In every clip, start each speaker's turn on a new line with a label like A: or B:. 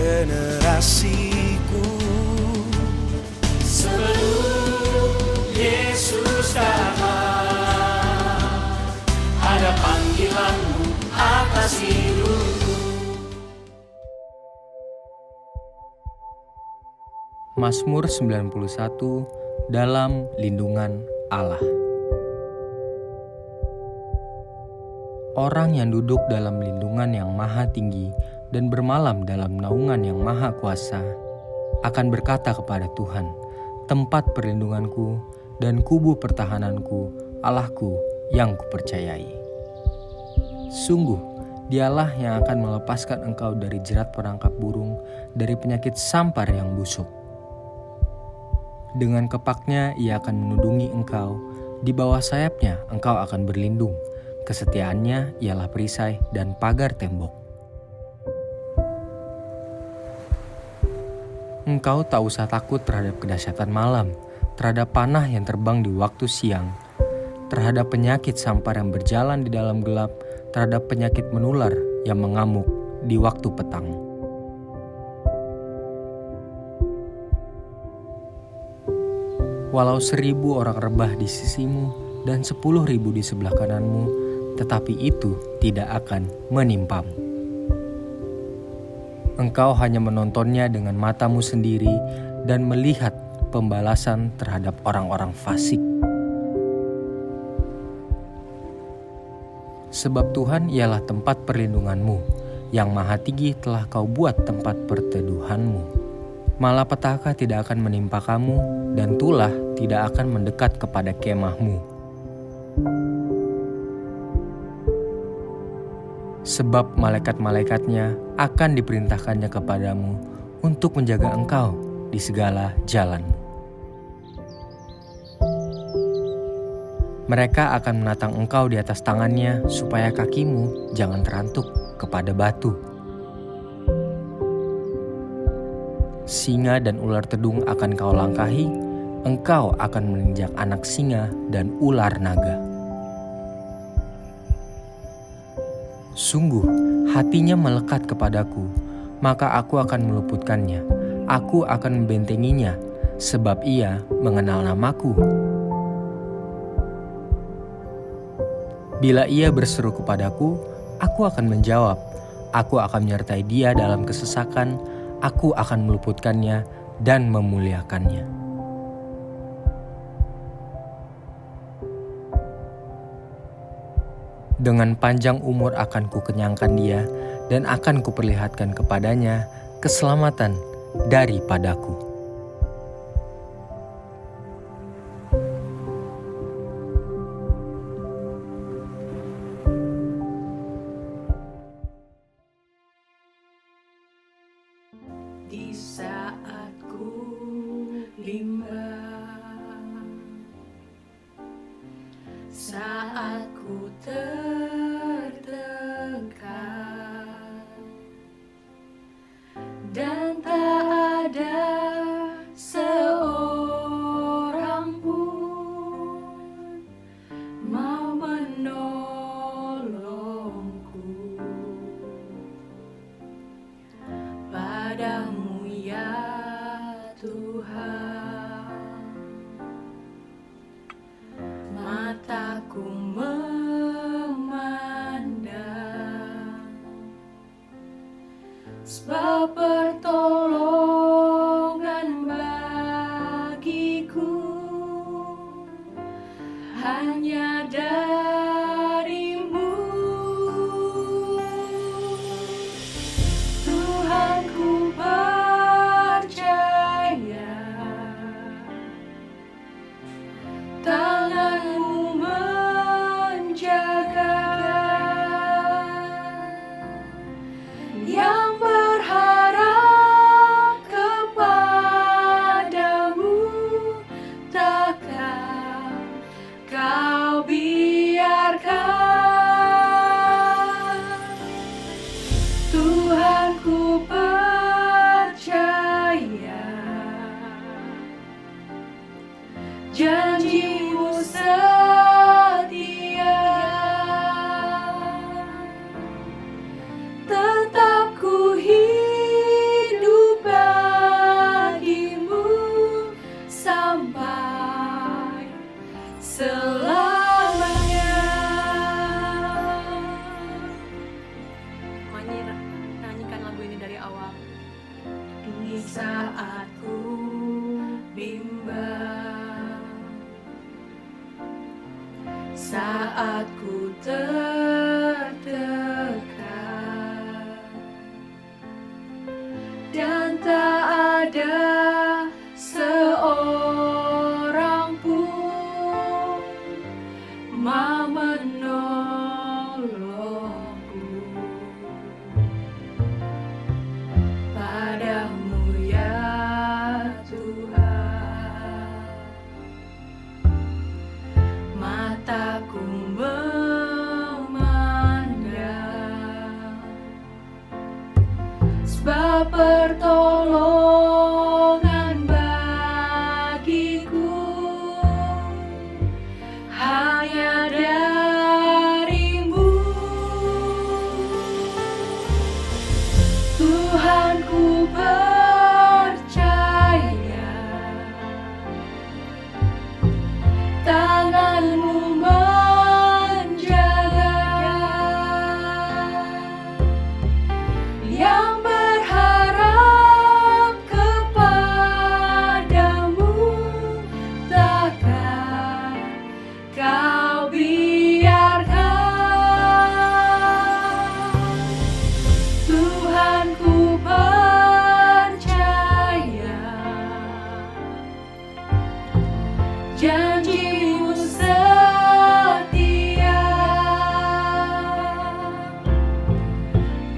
A: generasiku. Sebelum Yesus datang, ada panggilanmu atas hidupku.
B: Mazmur 91 dalam lindungan Allah. Orang yang duduk dalam lindungan yang maha tinggi dan bermalam dalam naungan yang maha kuasa akan berkata kepada Tuhan, tempat perlindunganku dan kubu pertahananku, Allahku yang kupercayai. Sungguh, Dialah yang akan melepaskan engkau dari jerat perangkap burung, dari penyakit sampar yang busuk. Dengan kepaknya Ia akan menudungi engkau, di bawah sayapnya engkau akan berlindung. Kesetiaannya ialah perisai dan pagar tembok. Engkau tak usah takut terhadap kedahsyatan malam, terhadap panah yang terbang di waktu siang, terhadap penyakit sampar yang berjalan di dalam gelap, terhadap penyakit menular yang mengamuk di waktu petang. Walau 1.000 orang rebah di sisimu dan 10.000 di sebelah kananmu, tetapi itu tidak akan menimpamu. Engkau hanya menontonnya dengan matamu sendiri dan melihat pembalasan terhadap orang-orang fasik. Sebab Tuhan ialah tempat perlindunganmu, yang maha tinggi telah kau buat tempat perteduhanmu. Malapetaka tidak akan menimpa kamu, dan tulah tidak akan mendekat kepada kemahmu. Sebab malaikat-malaikatnya akan diperintahkannya kepadamu untuk menjaga engkau di segala jalanmu. Mereka akan menatang engkau di atas tangannya supaya kakimu jangan terantuk kepada batu. Singa dan ular tedung akan kau langkahi, engkau akan menginjak anak singa dan ular naga. Sungguh, hatinya melekat kepadaku, maka aku akan meluputkannya. Aku akan membentenginya, sebab ia mengenal namaku. Bila ia berseru kepadaku, aku akan menjawab. Aku akan menyertai dia dalam kesesakan, aku akan meluputkannya dan memuliakannya. Dengan panjang umur akan kukenyangkan dia, dan akan kuperlihatkan kepadanya keselamatan daripadaku.
A: Di saat ku bimbang, saat ku tertekan, dan tak ada seorang pun mau menolongku. Padamu ya Tuhan, mataku memandang, sebab pertolongan bagiku hanya darimu. Tuhan, ku percaya tangan-Mu menjaga, yang berharap kepadamu takkan Kau biarkan. Tuhan, ku percaya janji-Mu setia, tetap ku hidup saat ku bimbang, saat ku tertekan dan tak ada seorang pun mau menolongku. Padamu ya Tuhan, mataku memandang, sebab pertolongan bagiku hanya darimu. Tuhan, ku percaya tangan-Mu menjaga, yang berharap kepadamu takkan Kau biarkan. Tuhan, ku percaya janji-Mu setia,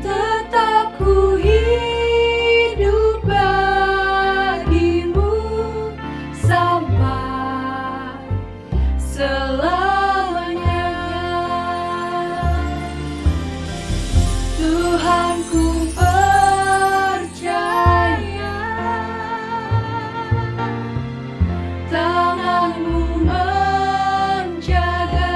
A: tetap ku hidup bagi-Mu sampai selamanya. Tuhan, ku percaya tangan-Mu menjaga,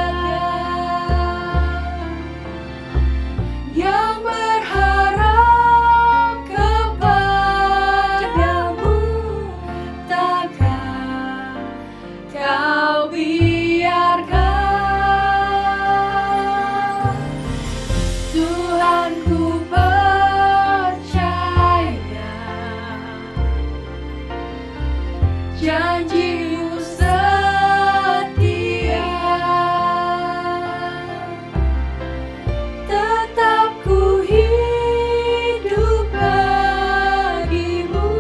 A: yang berharap kepadamu takkan Kau biarkan. Tuhan, ku percaya janji-Mu setia, tetap ku hidup bagi-Mu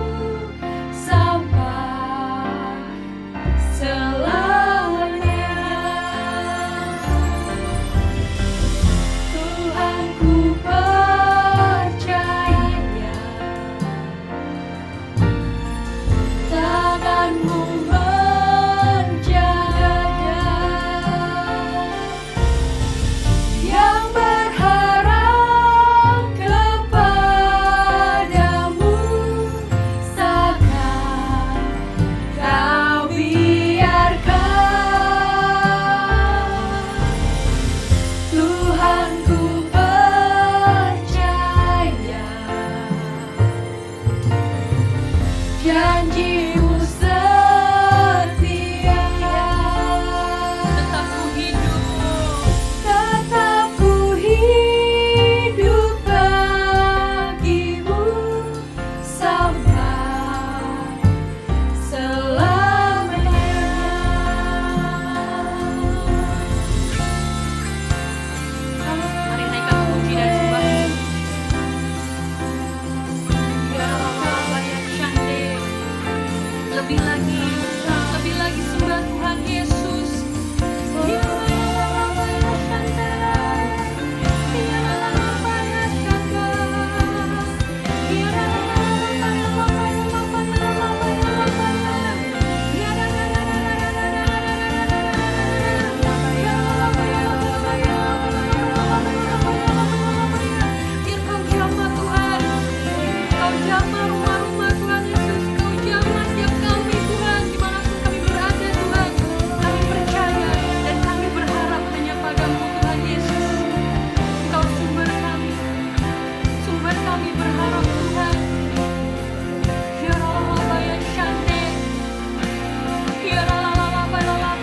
A: sampai selamanya. Tuhan, ku percaya tangan-Mu menjaga, yang berharap kepadamu takkan Kau biarkan. Tuhan, ku percaya janji-Mu setia, tetap ku hidup bagi-Mu sampai selamanya.
C: Mari naikkan puji dan sembah. Ya Allah, ya Shande. Lebih lagi sembah Tuhan Yesus. Ya Allah, ya Shande. Ya Allah, ya Shande. Ya Allah, biar Kau jamah Tuhan, Kau jamah rumah-rumah Tuhan Yesus, Kau jamah setiap kami Tuhan, dimanapun kami berada Tuhan. Kami percaya dan kami berharap hanya padamu Tuhan Yesus. Engkau sumber kami berharap Tuhan. Ya Allah, ya Shande. Ya Allah, ya Shande. Ya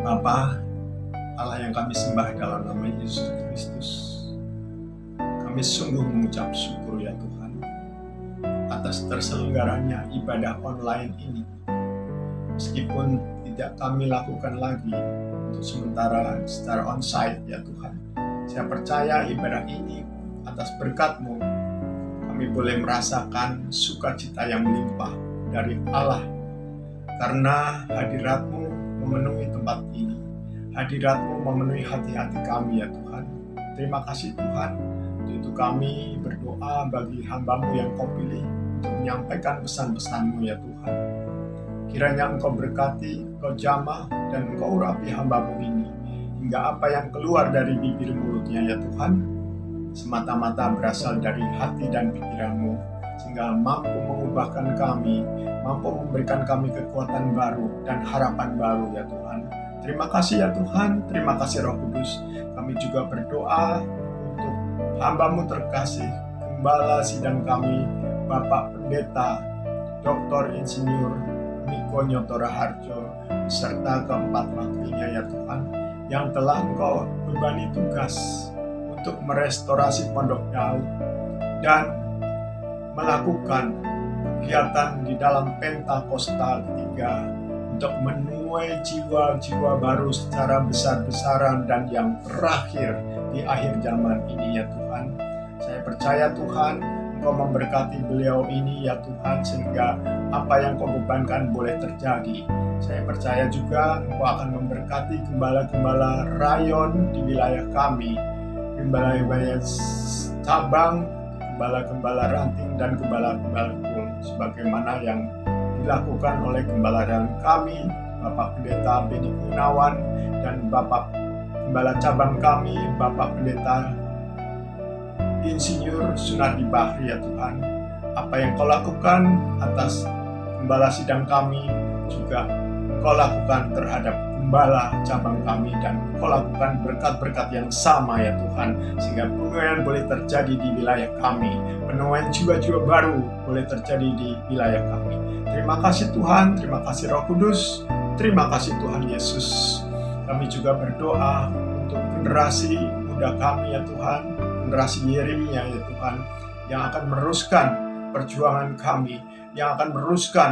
D: Bapa, Allah yang kami sembah dalam nama Yesus Kristus, kami sungguh mengucap syukur ya Tuhan atas terselenggaranya ibadah online ini. Meskipun tidak kami lakukan lagi untuk sementara secara onsite ya Tuhan, saya percaya ibadah ini atas berkat-Mu kami boleh merasakan sukacita yang melimpah dari Allah, karena hadirat-Mu memenuhi tempat ini. Hadirat-Mu memenuhi hati-hati kami ya Tuhan. Terima kasih Tuhan. Untuk itu kami berdoa bagi hamba-Mu yang Kau pilih untuk menyampaikan pesan-pesan-Mu ya Tuhan. Kiranya Engkau berkati, Engkau jamah, dan Engkau urapi hamba-Mu ini, hingga apa yang keluar dari bibir mulutnya ya Tuhan, semata-mata berasal dari hati dan pikiran-Mu, sehingga mampu mengubahkan kami, mampu memberikan kami kekuatan baru dan harapan baru ya Tuhan. Terima kasih ya Tuhan, terima kasih Roh Kudus. Kami juga berdoa untuk hamba-Mu terkasih, Gembala sidang kami, Bapak Pendeta, Dr. Insinyur Niko Nyotora Harjo, serta keempat wakilnya ya Tuhan, yang telah Engkau bebani tugas untuk merestorasi Pondok Daud dan melakukan kegiatan di dalam Pentakosta ketiga untuk menuai jiwa-jiwa baru secara besar-besaran dan yang terakhir di akhir zaman ini ya Tuhan. Saya percaya Tuhan, Engkau memberkati beliau ini ya Tuhan, sehingga apa yang Kau bebankan boleh terjadi. Saya percaya juga Engkau akan memberkati gembala-gembala rayon di wilayah kami, gembala-gembala cabang, gembala-gembala ranting, dan gembala-gembala kul, sebagaimana yang dilakukan oleh gembala dan kami, Bapak Pendeta Beni Gunawan, dan Bapak Gembala cabang kami, Bapak Pendeta Insinyur Sunardi Bahri ya Tuhan. Apa yang Kau lakukan atas gembala sidang kami, juga Kau lakukan terhadap gembala cabang kami, dan Kau lakukan berkat-berkat yang sama ya Tuhan, sehingga penuaian boleh terjadi di wilayah kami, penuaian jiwa-jiwa baru boleh terjadi di wilayah kami. Terima kasih Tuhan, terima kasih Roh Kudus, terima kasih Tuhan Yesus. Kami juga berdoa untuk generasi muda kami ya Tuhan, generasi Yeremia ya Tuhan, yang akan meneruskan perjuangan kami, yang akan meneruskan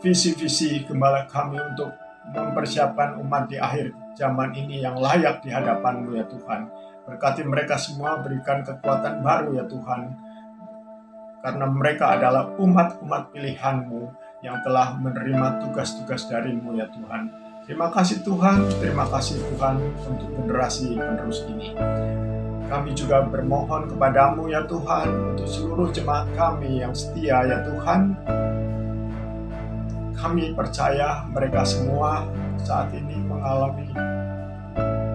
D: visi-visi gembala kami untuk mempersiapkan umat di akhir zaman ini yang layak di hadapan-Mu ya Tuhan. Berkati mereka semua, berikan kekuatan baru ya Tuhan, karena mereka adalah umat-umat pilihan-Mu yang telah menerima tugas-tugas dari-Mu ya Tuhan. Terima kasih Tuhan, terima kasih Tuhan untuk generasi penerus ini. Kami juga bermohon kepada-Mu ya Tuhan, untuk seluruh jemaat kami yang setia ya Tuhan. Kami percaya mereka semua saat ini mengalami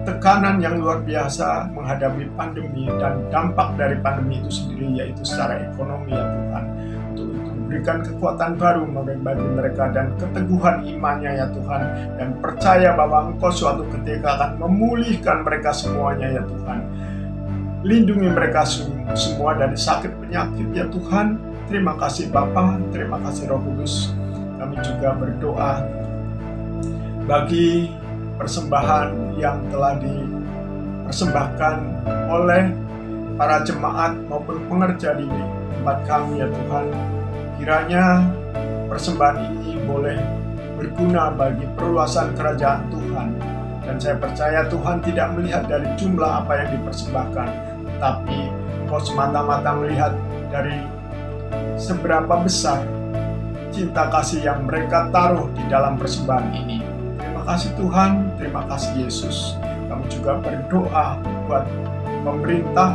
D: tekanan yang luar biasa menghadapi pandemi dan dampak dari pandemi itu sendiri, yaitu secara ekonomi ya Tuhan. Untuk itu berikan kekuatan baru bagi mereka dan keteguhan imannya ya Tuhan, dan percaya bahwa Engkau suatu ketika akan memulihkan mereka semuanya ya Tuhan. Lindungi mereka semua dari sakit penyakit ya Tuhan. Terima kasih Bapa, terima kasih Roh Kudus. Kami juga berdoa bagi persembahan yang telah dipersembahkan oleh para jemaat maupun pengerja di tempat kami ya Tuhan. Kiranya persembahan ini boleh berguna bagi perluasan kerajaan Tuhan. Dan saya percaya Tuhan tidak melihat dari jumlah apa yang dipersembahkan, tetapi Engkau semata-mata melihat dari seberapa besar cinta kasih yang mereka taruh di dalam persembahan ini. Terima kasih Tuhan, terima kasih Yesus. Kami juga berdoa buat pemerintah,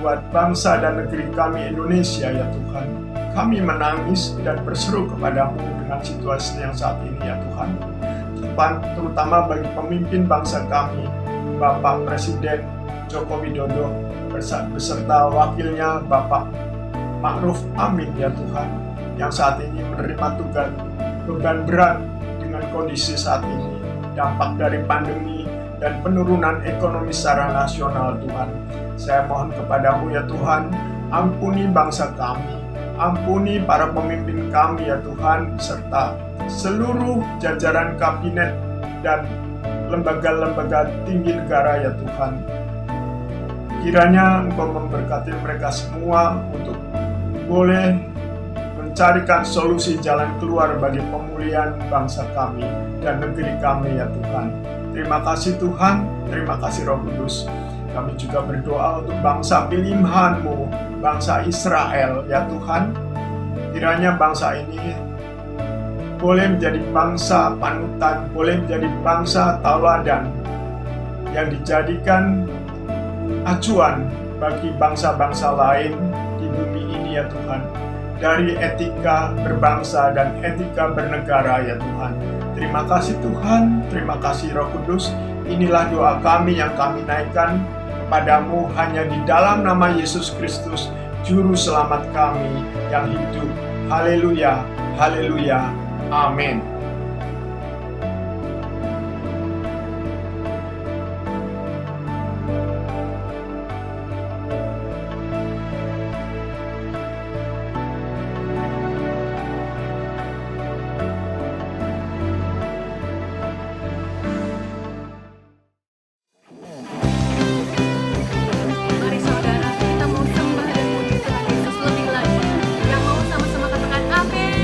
D: buat bangsa dan negeri kami Indonesia ya Tuhan. Kami menangis dan berseru kepada-Mu dengan situasi yang saat ini ya Tuhan. Terutama bagi pemimpin bangsa kami, Bapak Presiden Joko Widodo beserta wakilnya Bapak Ma'ruf Amin ya Tuhan, yang saat ini menerima tugas beban berat dengan kondisi saat ini, dampak dari pandemi dan penurunan ekonomi secara nasional Tuhan. Saya mohon kepada-Mu ya Tuhan, ampuni bangsa kami, ampuni para pemimpin kami ya Tuhan, serta seluruh jajaran kabinet dan lembaga-lembaga tinggi negara ya Tuhan. Kiranya Engkau memberkati mereka semua untuk boleh mencarikan solusi jalan keluar bagi pemulihan bangsa kami dan negeri kami ya Tuhan. Terima kasih Tuhan, terima kasih Roh Kudus. Kami juga berdoa untuk bangsa pilihan-Mu, bangsa Israel ya Tuhan. Kiranya bangsa ini boleh menjadi bangsa panutan, boleh menjadi bangsa tauladan yang dijadikan acuan bagi bangsa-bangsa lain di bumi ini ya Tuhan. Dari etika berbangsa dan etika bernegara ya Tuhan. Terima kasih Tuhan, terima kasih Roh Kudus. Inilah doa kami yang kami naikkan kepadamu hanya di dalam nama Yesus Kristus, Juru Selamat kami yang hidup. Haleluya, haleluya, amin.
C: Mari saudara, kita mau sembah dan puji Tuhan Yesus lebih lagi. Yang mau sama-sama katakan amin.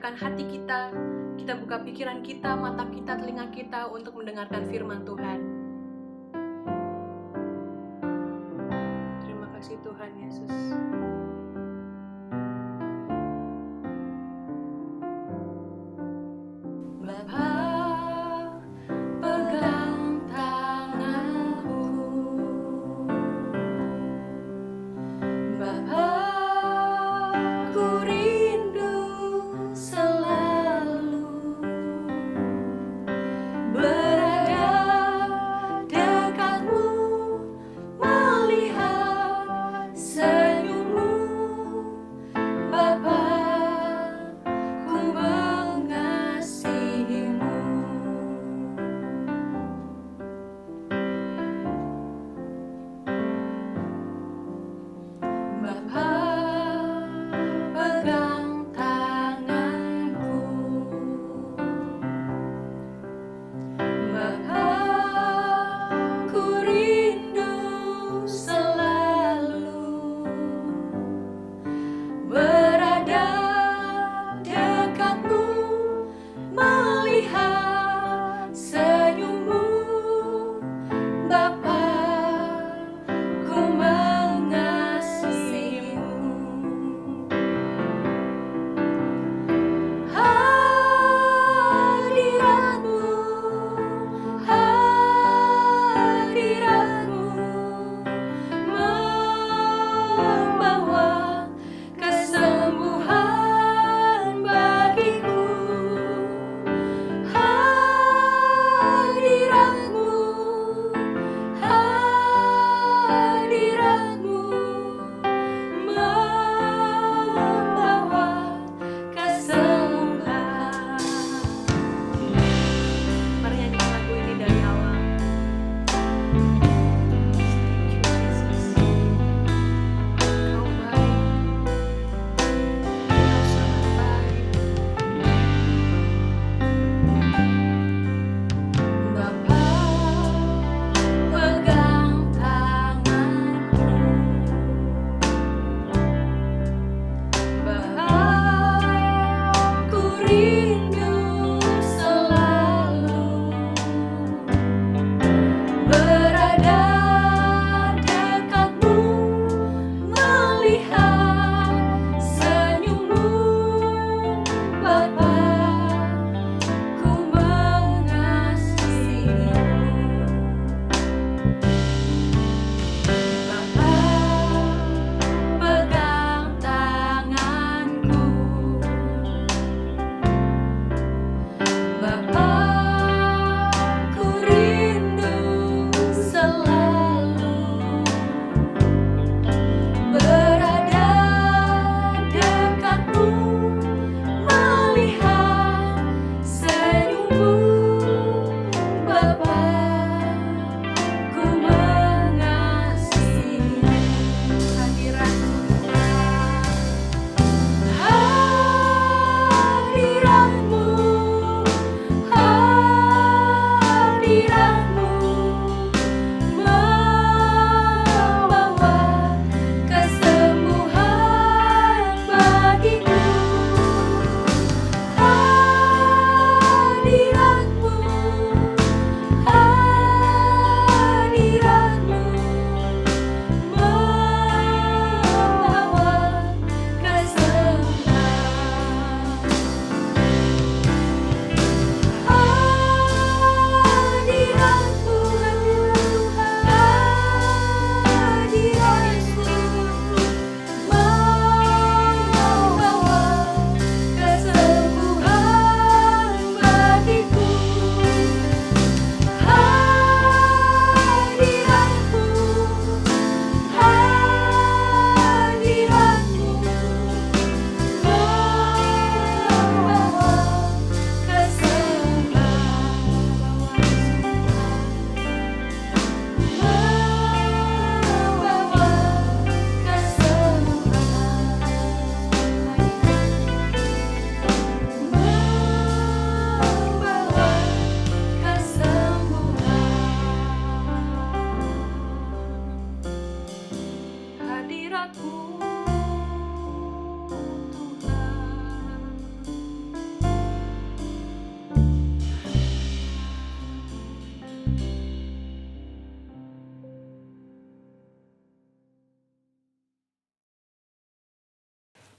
C: siapkan hati kita, kita buka pikiran kita, mata kita, telinga kita untuk mendengarkan firman Tuhan. Terima kasih Tuhan Yesus.
A: Bapa, pegang tanganku. Bapa, ku rindu selalu berada dekatmu, melihat senyummu. Bapa, ku mengasihimu. Bapa, pegang tanganku. Bapa, ku rindu selalu berada dekatmu, melihat senyummu. Bapa, ku mengasihimu. Hadiratmu, hadiratmu membawa kesembuhan bagiku. Hadiratmu, hadiratmu membawa kesembuhan.
C: Mari nyanyikan lagu ini dari awal. Thank you, Jesus. Kau baik, Kau sangat baik.
A: Bapa, pegang tanganku. Bapa, ku rindu selalu berada dekatmu, melihat senyummu. Bapa, ku mengasihimu. Bapa, pegang tanganku. Bapa, ku rindu selalu berada dekatmu, melihat senyummu. Bapa,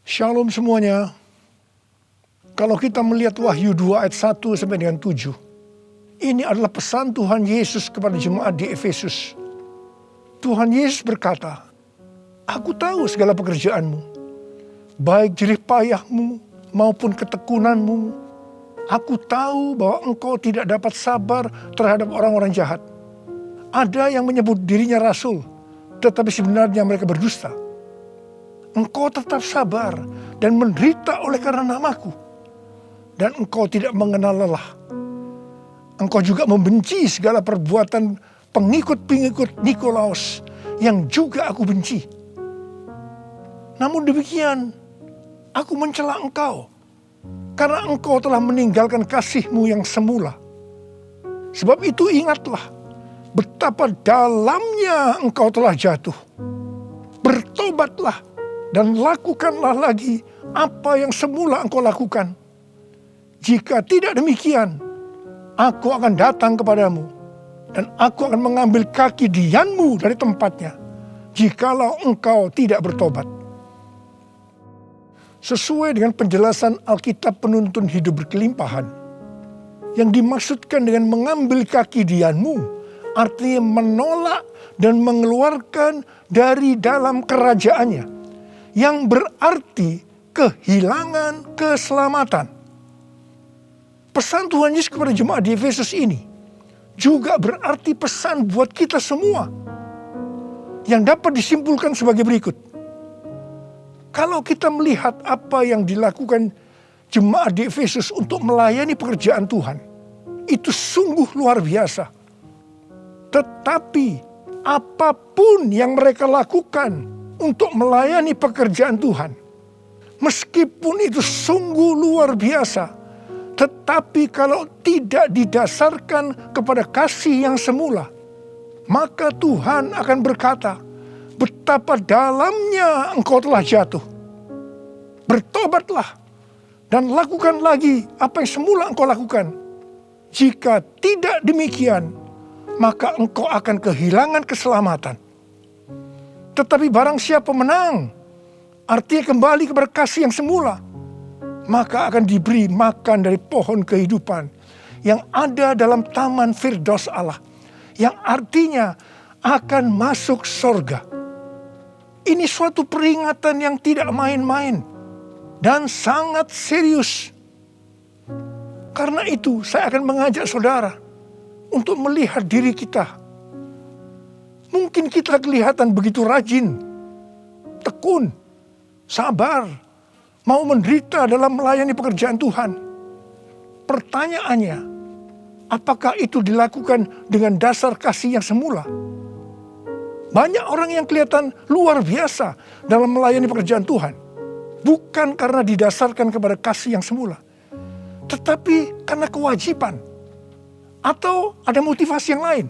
E: Shalom semuanya. Kalau kita melihat Wahyu 2 ayat 1 sampai dengan 7. Ini adalah pesan Tuhan Yesus kepada jemaat di Efesus. Tuhan Yesus berkata, "Aku tahu segala pekerjaanmu, baik jerih payahmu maupun ketekunanmu. Aku tahu bahwa engkau tidak dapat sabar terhadap orang-orang jahat. Ada yang menyebut dirinya rasul, tetapi sebenarnya mereka berdusta. Engkau tetap sabar dan menderita oleh karena namaku. Dan engkau tidak mengenal lelah. Engkau juga membenci segala perbuatan pengikut-pengikut Nikolaus yang juga aku benci. Namun demikian, aku mencela engkau karena engkau telah meninggalkan kasihmu yang semula. Sebab itu ingatlah betapa dalamnya engkau telah jatuh. Bertobatlah dan lakukanlah lagi apa yang semula engkau lakukan. Jika tidak demikian, aku akan datang kepadamu dan aku akan mengambil kaki dianmu dari tempatnya, jikalau engkau tidak bertobat." Sesuai dengan penjelasan Alkitab Penuntun Hidup Berkelimpahan, yang dimaksudkan dengan mengambil kaki dianmu, artinya menolak dan mengeluarkan dari dalam kerajaannya, yang berarti kehilangan keselamatan. Pesan Tuhan Yesus kepada jemaat di Efesus ini juga berarti pesan buat kita semua, yang dapat disimpulkan sebagai berikut. Kalau kita melihat apa yang dilakukan jemaat di Efesus untuk melayani pekerjaan Tuhan, itu sungguh luar biasa. Tetapi apapun yang mereka lakukan untuk melayani pekerjaan Tuhan, meskipun itu sungguh luar biasa, tetapi kalau tidak didasarkan kepada kasih yang semula, maka Tuhan akan berkata, "Betapa dalamnya engkau telah jatuh. Bertobatlah dan lakukan lagi apa yang semula engkau lakukan. Jika tidak demikian, maka engkau akan kehilangan keselamatan. Tetapi barang siapa menang, artinya kembali kepada kasih yang semula, maka akan diberi makan dari pohon kehidupan yang ada dalam taman Firdaus Allah, yang artinya akan masuk sorga." Ini suatu peringatan yang tidak main-main dan sangat serius. Karena itu saya akan mengajak saudara untuk melihat diri kita. Mungkin kita kelihatan begitu rajin, tekun, sabar, mau menderita dalam melayani pekerjaan Tuhan. Pertanyaannya, apakah itu dilakukan dengan dasar kasih yang semula? Banyak orang yang kelihatan luar biasa dalam melayani pekerjaan Tuhan, bukan karena didasarkan kepada kasih yang semula, tetapi karena kewajiban atau ada motivasi yang lain.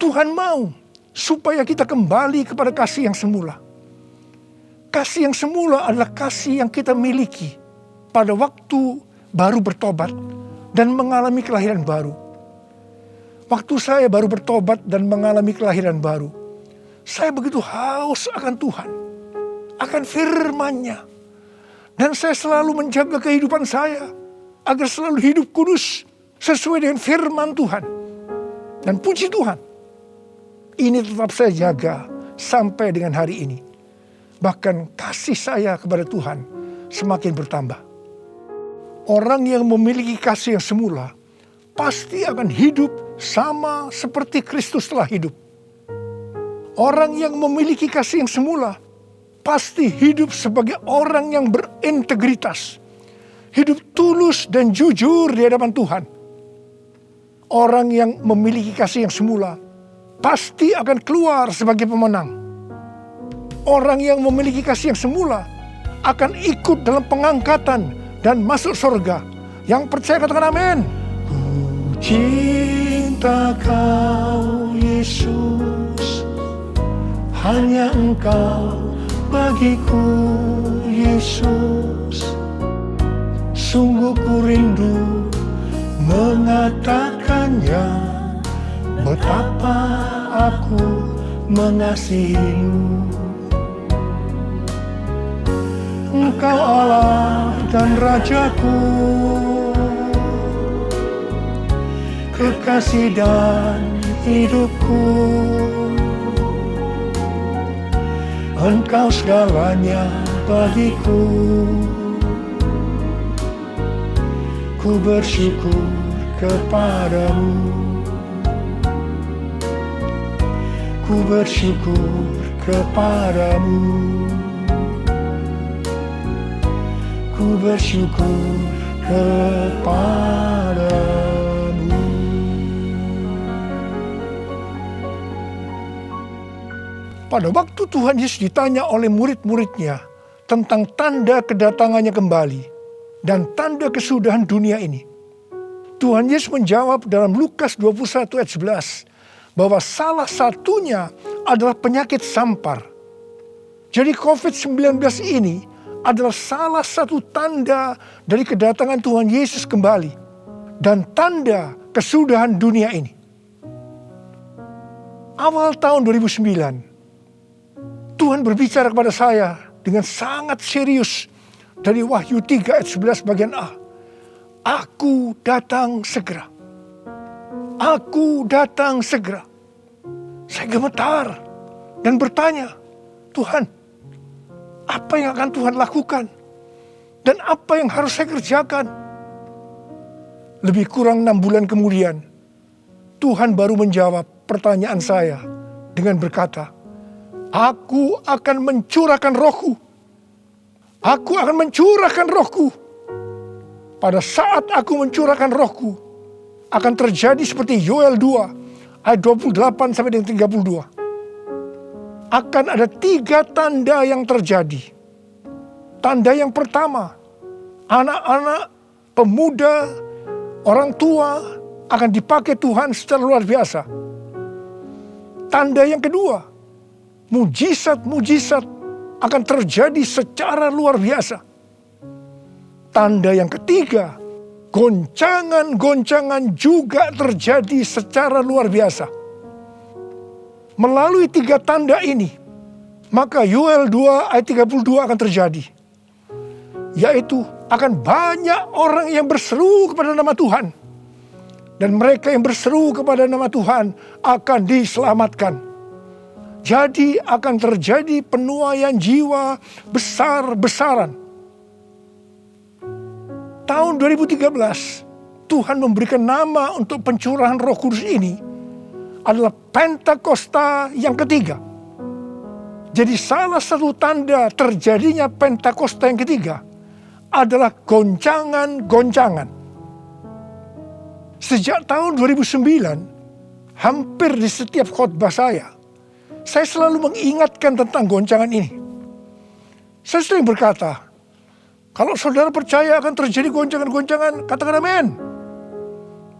E: Tuhan mau supaya kita kembali kepada kasih yang semula. Kasih yang semula adalah kasih yang kita miliki pada waktu baru bertobat dan mengalami kelahiran baru. Waktu saya baru bertobat dan mengalami kelahiran baru, saya begitu haus akan Tuhan, akan firman-Nya. Dan saya selalu menjaga kehidupan saya agar selalu hidup kudus sesuai dengan firman Tuhan. Dan puji Tuhan, ini tetap saya jaga sampai dengan hari ini. Bahkan kasih saya kepada Tuhan semakin bertambah. Orang yang memiliki kasih yang semula pasti akan hidup sama seperti Kristus telah hidup. Orang yang memiliki kasih yang semula pasti hidup sebagai orang yang berintegritas, hidup tulus dan jujur di hadapan Tuhan. Orang yang memiliki kasih yang semula pasti akan keluar sebagai pemenang. Orang yang memiliki kasih yang semula akan ikut dalam pengangkatan dan masuk surga. Yang percaya katakan amin. Ku cinta Kau Yesus, hanya Engkau bagiku Yesus. Sungguh ku rindu mengatakan Makanya betapa aku mengasihimu. Engkau Allah dan Rajaku, kekasih dan hidupku. Engkau segalanya bagiku. Ku bersyukur kepadamu. Ku bersyukur kepadamu. Ku bersyukur kepadamu. Pada waktu Tuhan Yesus ditanya oleh murid-muridnya tentang tanda kedatangannya kembali dan tanda kesudahan dunia ini, Tuhan Yesus menjawab dalam Lukas 21 ayat 11 bahwa salah satunya adalah penyakit sampar. Jadi COVID-19 ini adalah salah satu tanda dari kedatangan Tuhan Yesus kembali dan tanda kesudahan dunia ini. Awal tahun 2009, Tuhan berbicara kepada saya dengan sangat serius dari Wahyu 3 ayat 11 bagian A. Aku datang segera. Aku datang segera. Saya gemetar dan bertanya, Tuhan, apa yang akan Tuhan lakukan? Dan apa yang harus saya kerjakan? Lebih kurang 6 bulan kemudian, Tuhan baru menjawab pertanyaan saya dengan berkata, Aku akan mencurahkan rohku. Aku akan mencurahkan rohku. Pada saat aku mencurahkan rohku, akan terjadi seperti Yoel 2 ayat 28 sampai dengan 32. Akan ada 3 tanda yang terjadi. Tanda yang pertama, anak-anak, pemuda, orang tua akan dipakai Tuhan secara luar biasa. Tanda yang kedua, mujizat-mujizat akan terjadi secara luar biasa. Tanda yang ketiga, goncangan-goncangan juga terjadi secara luar biasa. Melalui 3 tanda ini, maka Yoel 2 ayat 32 akan terjadi. Yaitu akan banyak orang yang berseru kepada nama Tuhan. Dan mereka yang berseru kepada nama Tuhan akan diselamatkan. Jadi akan terjadi penuaian jiwa besar-besaran. Tahun 2013, Tuhan memberikan nama untuk pencurahan Roh Kudus ini adalah Pentakosta yang ketiga. Jadi salah satu tanda terjadinya Pentakosta yang ketiga adalah goncangan-goncangan. Sejak tahun 2009, hampir di setiap khotbah saya selalu mengingatkan tentang goncangan ini. Saya sering berkata, kalau saudara percaya akan terjadi goncangan-goncangan, katakan amin.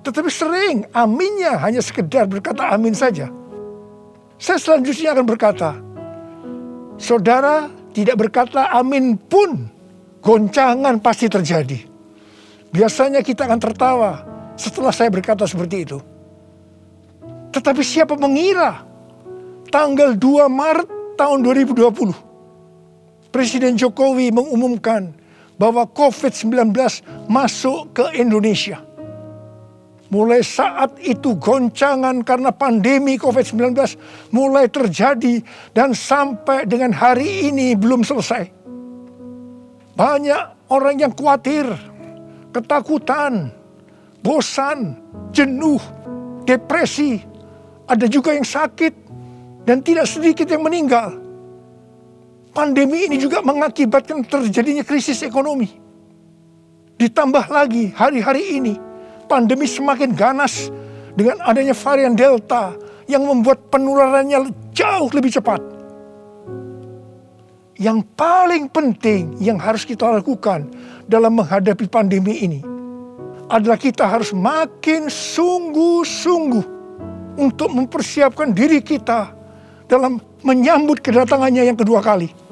E: Tetapi sering aminnya hanya sekedar berkata amin saja. Saya selanjutnya akan berkata, saudara tidak berkata amin pun, goncangan pasti terjadi. Biasanya kita akan tertawa setelah saya berkata seperti itu. Tetapi siapa mengira tanggal 2 Maret tahun 2020, Presiden Jokowi mengumumkan bahwa COVID-19 masuk ke Indonesia. Mulai saat itu goncangan karena pandemi COVID-19 mulai terjadi dan sampai dengan hari ini belum selesai. Banyak orang yang khawatir, ketakutan, bosan, jenuh, depresi. Ada juga yang sakit dan tidak sedikit yang meninggal. Pandemi ini juga mengakibatkan terjadinya krisis ekonomi. Ditambah lagi hari-hari ini pandemi semakin ganas dengan adanya varian Delta yang membuat penularannya jauh lebih cepat. Yang paling penting yang harus kita lakukan dalam menghadapi pandemi ini adalah kita harus makin sungguh-sungguh untuk mempersiapkan diri kita dalam menyambut kedatangannya yang kedua kali.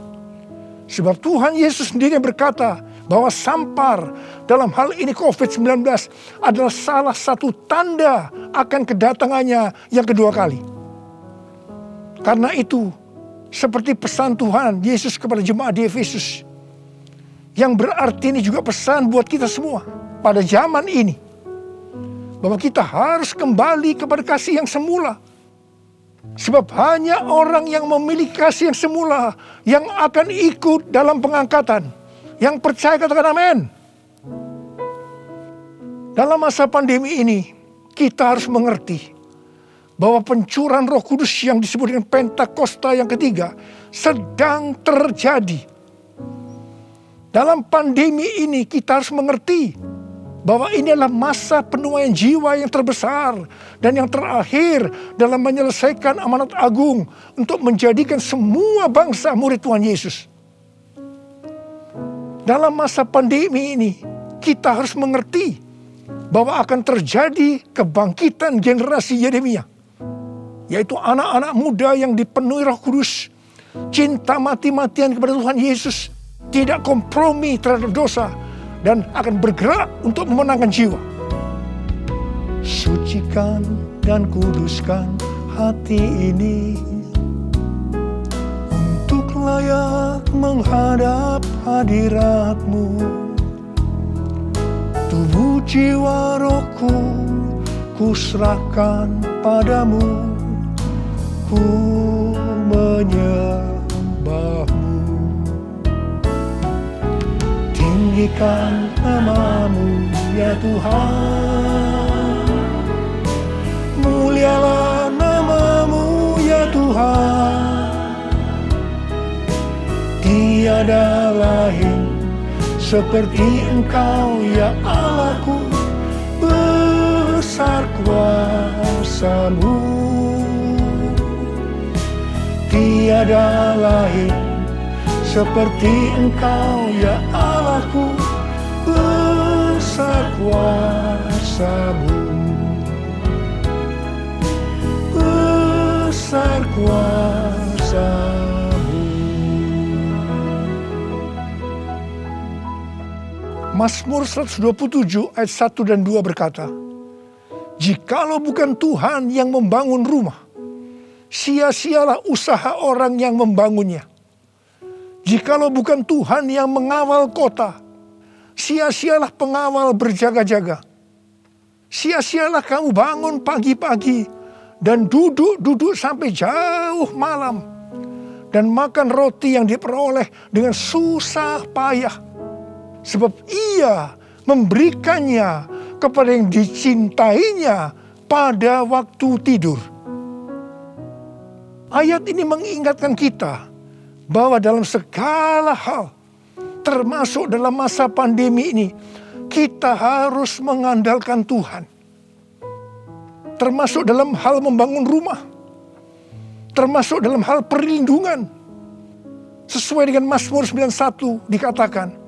E: Sebab Tuhan Yesus sendiri berkata bahwa sampar dalam hal ini COVID-19 adalah salah satu tanda akan kedatangannya yang kedua kali. Karena itu, seperti pesan Tuhan Yesus kepada jemaat di Efesus, yang berarti ini juga pesan buat kita semua pada zaman ini, bahwa kita harus kembali kepada kasih yang semula. Sebab hanya orang yang memiliki kasih yang semula yang akan ikut dalam pengangkatan. Yang percaya katakan amin. Dalam masa pandemi ini, kita harus mengerti bahwa pencurahan Roh Kudus yang disebut dengan Pentakosta yang ketiga sedang terjadi. Dalam pandemi ini kita harus mengerti bahwa ini adalah masa penuaian jiwa yang terbesar dan yang terakhir dalam menyelesaikan amanat agung untuk menjadikan semua bangsa murid Tuhan Yesus. Dalam masa pandemi ini, kita harus mengerti bahwa akan terjadi kebangkitan generasi Yeremia, yaitu anak-anak muda yang dipenuhi Roh Kudus, cinta mati-matian kepada Tuhan Yesus, tidak kompromi terhadap dosa, dan akan bergerak untuk memenangkan jiwa. Sucikan dan kuduskan hati ini untuk layak menghadap hadirat-Mu. Tubuh jiwa rohku kuserahkan padamu, ku menyembah-Mu. Tinggikan nama-Mu ya Tuhan, mulialah nama-Mu ya Tuhan. Tiada lain seperti Engkau ya Allahku, besar kuasa-Mu. Tiada lain seperti Engkau ya Allahku, besar kuasa-Mu. Besar kuasa-Mu. Mazmur 127 ayat 1 dan 2 berkata, jikalau bukan Tuhan yang membangun rumah, sia-sialah usaha orang yang membangunnya. Jikalau bukan Tuhan yang mengawal kota, sia-sialah pengawal berjaga-jaga. Sia-sialah kamu bangun pagi-pagi dan duduk-duduk sampai jauh malam, dan makan roti yang diperoleh dengan susah payah. Sebab ia memberikannya kepada yang dicintainya pada waktu tidur. Ayat ini mengingatkan kita bahwa dalam segala hal, termasuk dalam masa pandemi ini, kita harus mengandalkan Tuhan. Termasuk dalam hal membangun rumah, termasuk dalam hal perlindungan. Sesuai dengan Mazmur 91 dikatakan,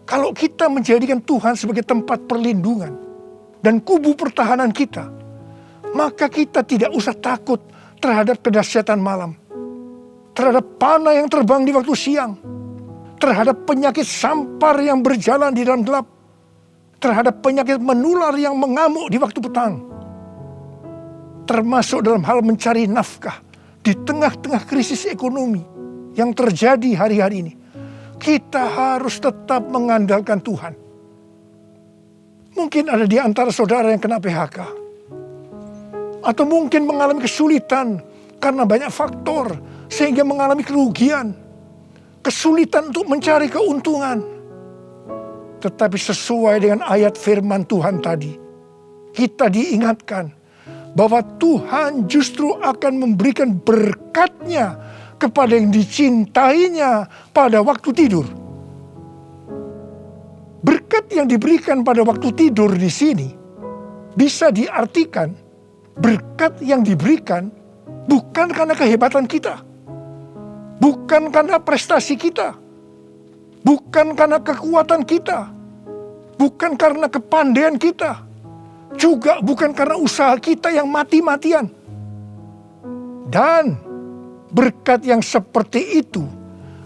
E: kalau kita menjadikan Tuhan sebagai tempat perlindungan dan kubu pertahanan kita, maka kita tidak usah takut terhadap kedahsyatan malam, terhadap panah yang terbang di waktu siang, terhadap penyakit sampar yang berjalan di dalam gelap, terhadap penyakit menular yang mengamuk di waktu petang, termasuk dalam hal mencari nafkah di tengah-tengah krisis ekonomi yang terjadi hari-hari ini. Kita harus tetap mengandalkan Tuhan. Mungkin ada di antara saudara yang kena PHK, atau mungkin mengalami kesulitan karena banyak faktor sehingga mengalami kerugian, kesulitan untuk mencari keuntungan. Tetapi sesuai dengan ayat firman Tuhan tadi, kita diingatkan bahwa Tuhan justru akan memberikan berkat-Nya kepada yang dicintainya pada waktu tidur. Berkat yang diberikan pada waktu tidur di sini bisa diartikan berkat yang diberikan bukan karena kehebatan kita, bukan karena prestasi kita, bukan karena kekuatan kita, bukan karena kepandaian kita, juga bukan karena usaha kita yang mati-matian. Dan berkat yang seperti itu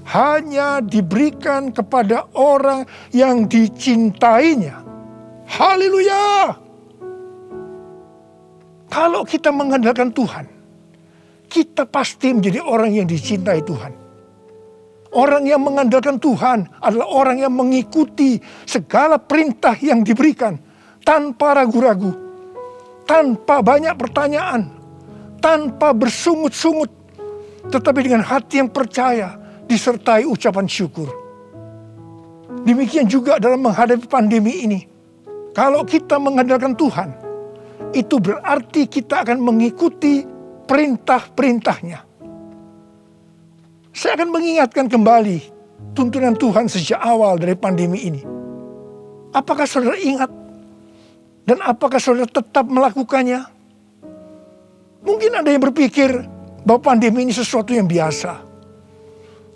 E: hanya diberikan kepada orang yang dicintainya. Haleluya! Kalau kita mengandalkan Tuhan, kita pasti menjadi orang yang dicintai Tuhan. Orang yang mengandalkan Tuhan adalah orang yang mengikuti segala perintah yang diberikan tanpa ragu-ragu, tanpa banyak pertanyaan, tanpa bersungut-sungut, tetapi dengan hati yang percaya disertai ucapan syukur. Demikian juga dalam menghadapi pandemi ini. Kalau kita mengandalkan Tuhan, itu berarti kita akan mengikuti perintah-perintahnya. Saya akan mengingatkan kembali tuntunan Tuhan sejak awal dari pandemi ini. Apakah saudara ingat? Dan apakah saudara tetap melakukannya? Mungkin ada yang berpikir bahwa pandemi ini sesuatu yang biasa.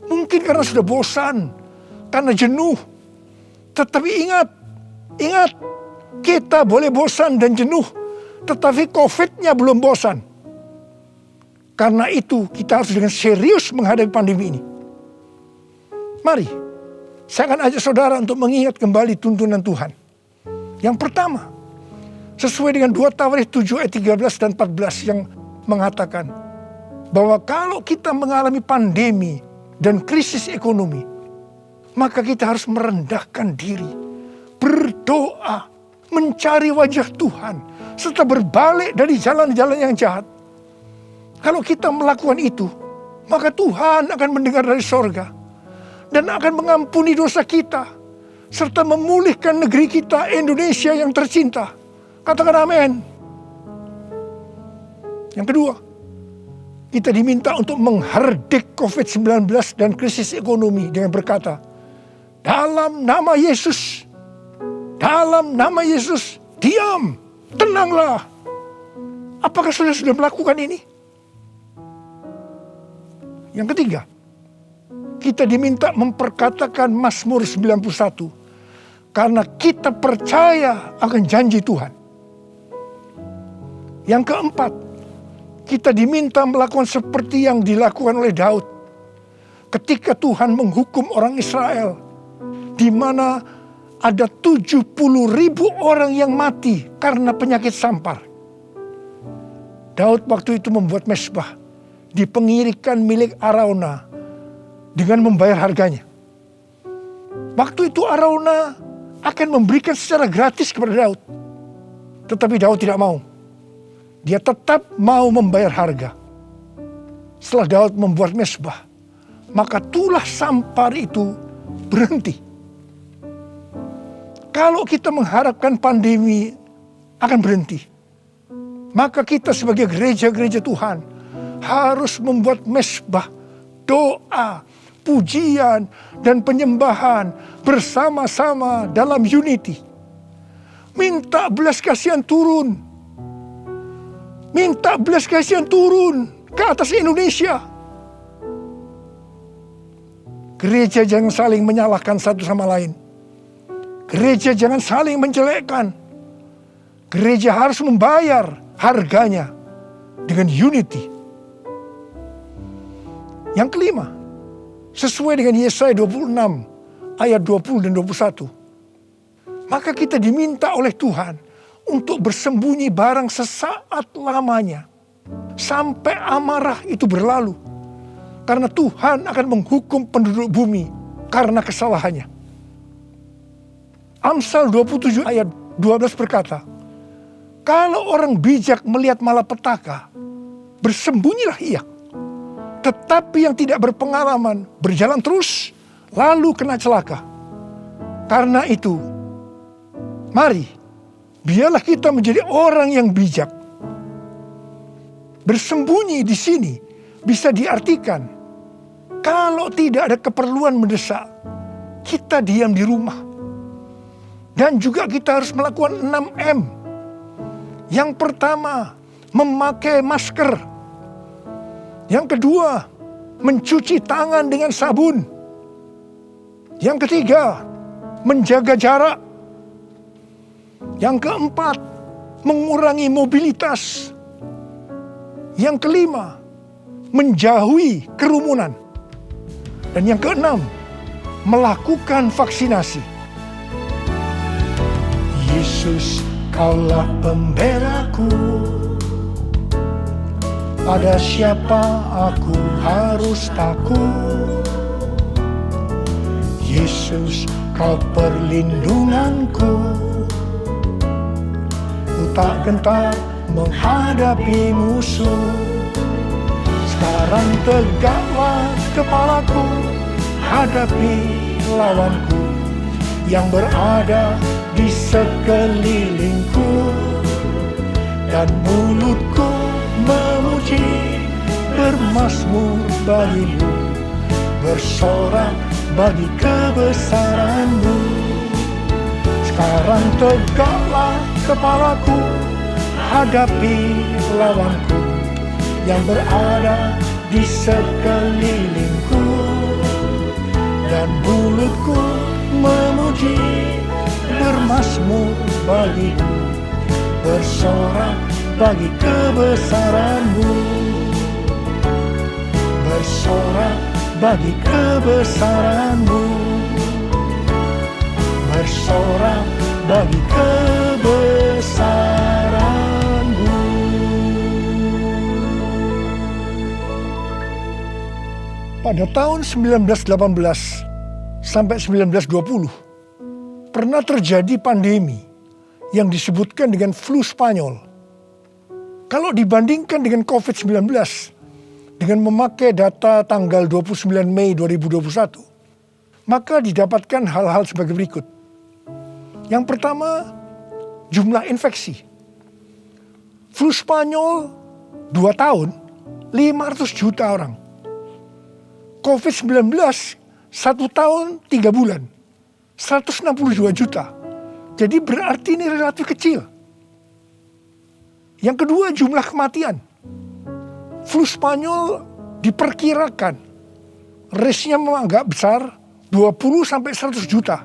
E: Mungkin karena sudah bosan, karena jenuh. Tetapi ingat, kita boleh bosan dan jenuh, tetapi COVID-nya belum bosan. Karena itu kita harus dengan serius menghadapi pandemi ini. Mari, saya akan ajak saudara untuk mengingat kembali tuntunan Tuhan. Yang pertama, sesuai dengan 2 Tawarikh 7 ayat 13 dan 14 yang mengatakan bahwa kalau kita mengalami pandemi dan krisis ekonomi, maka kita harus merendahkan diri, berdoa, mencari wajah Tuhan, serta berbalik dari jalan-jalan yang jahat. Kalau kita melakukan itu, maka Tuhan akan mendengar dari sorga dan akan mengampuni dosa kita, serta memulihkan negeri kita Indonesia yang tercinta. Katakan amin. Yang kedua, kita diminta untuk menghardik COVID-19 dan krisis ekonomi dengan berkata, dalam nama Yesus, diam, tenanglah. Apakah saudara sudah melakukan ini? Yang ketiga, kita diminta memperkatakan Mazmur 91 karena kita percaya akan janji Tuhan. Yang keempat, kita diminta melakukan seperti yang dilakukan oleh Daud ketika Tuhan menghukum orang Israel, di mana ada 70.000 orang yang mati karena penyakit sampar. Daud waktu itu membuat mezbah di pengirikan milik Arauna dengan membayar harganya. Waktu itu Arauna akan memberikan secara gratis kepada Daud. Tetapi Daud tidak mau. Dia tetap mau membayar harga. Setelah Daud membuat mezbah, maka tulah sampar itu berhenti. Kalau kita mengharapkan pandemi akan berhenti, maka kita sebagai gereja-gereja Tuhan harus membuat mezbah, doa, pujian, dan penyembahan bersama-sama dalam unity. Minta belas kasihan turun. Minta belas kasihan turun ke atas Indonesia. Gereja jangan saling menyalahkan satu sama lain. Gereja jangan saling menjelekkan. Gereja harus membayar harganya dengan unity. Yang kelima, sesuai dengan Yesaya 26 ayat 20 dan 21. Maka kita diminta oleh Tuhan untuk bersembunyi barang sesaat lamanya sampai amarah itu berlalu. Karena Tuhan akan menghukum penduduk bumi karena kesalahannya. Amsal 27 ayat 12 berkata, kalau orang bijak melihat malapetaka, bersembunyilah ia. Tetapi yang tidak berpengalaman berjalan terus, lalu kena celaka. Karena itu, mari, biarlah kita menjadi orang yang bijak. Bersembunyi di sini bisa diartikan, kalau tidak ada keperluan mendesak, kita diam di rumah. Dan juga kita harus melakukan 6M. Yang pertama, memakai masker. Yang kedua, mencuci tangan dengan sabun. Yang ketiga, menjaga jarak. Yang keempat, mengurangi mobilitas. Yang kelima, menjauhi kerumunan. Dan yang keenam, melakukan vaksinasi. Yesus, Kaulah pembelaku. Pada siapa aku harus takut? Yesus, Kau perlindunganku. Ku tak gentar menghadapi musuh. Sekarang tegaklah kepalaku, hadapi lawanku yang berada di sekelilingku. Dan mulutku memuji, bermazmur bagimu, bersorak bagi kebesaran-Mu. Sekarang tegaklah kepalaku, hadapi lawanku yang berada di sekelilingku. Dan mulutku memuji, bermazmur bagimu, bersorak bagi kebesaran-Mu. Bersorak bagi kebesaran-Mu. Bersorak bagi kebesaran-Mu. Pada tahun 1918 sampai 1920 pernah terjadi pandemi yang disebutkan dengan flu Spanyol. Kalau dibandingkan dengan COVID-19 dengan memakai data tanggal 29 Mei 2021, maka didapatkan hal-hal sebagai berikut. Yang pertama, jumlah infeksi. Flu Spanyol 2 tahun, 500 juta orang. COVID-19 1 tahun 3 bulan, 162 juta. Jadi berarti ini relatif kecil. Yang kedua, jumlah kematian. Flu Spanyol diperkirakan risknya memang agak besar, 20 sampai 100 juta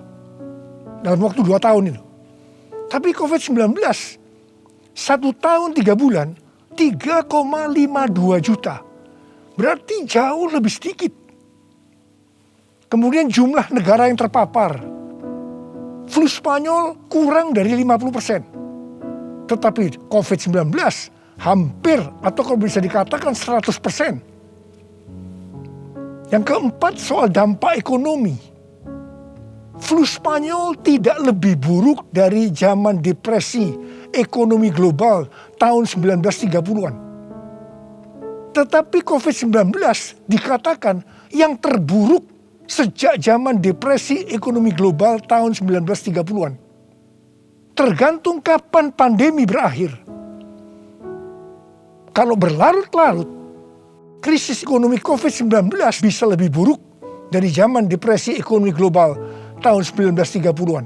E: dalam waktu 2 tahun itu. Tapi COVID-19 1 tahun 3 bulan 3,52 juta. Berarti jauh lebih sedikit. Kemudian jumlah negara yang terpapar. Flu Spanyol kurang dari 50%. Tetapi COVID-19 hampir atau kalau bisa dikatakan 100%. Yang keempat, soal dampak ekonomi. Flu Spanyol tidak lebih buruk dari zaman depresi ekonomi global tahun 1930-an. Tetapi COVID-19 dikatakan yang terburuk sejak zaman depresi ekonomi global tahun 1930-an. Tergantung kapan pandemi berakhir. Kalau berlarut-larut, krisis ekonomi COVID-19 bisa lebih buruk dari zaman depresi ekonomi global tahun 1930-an.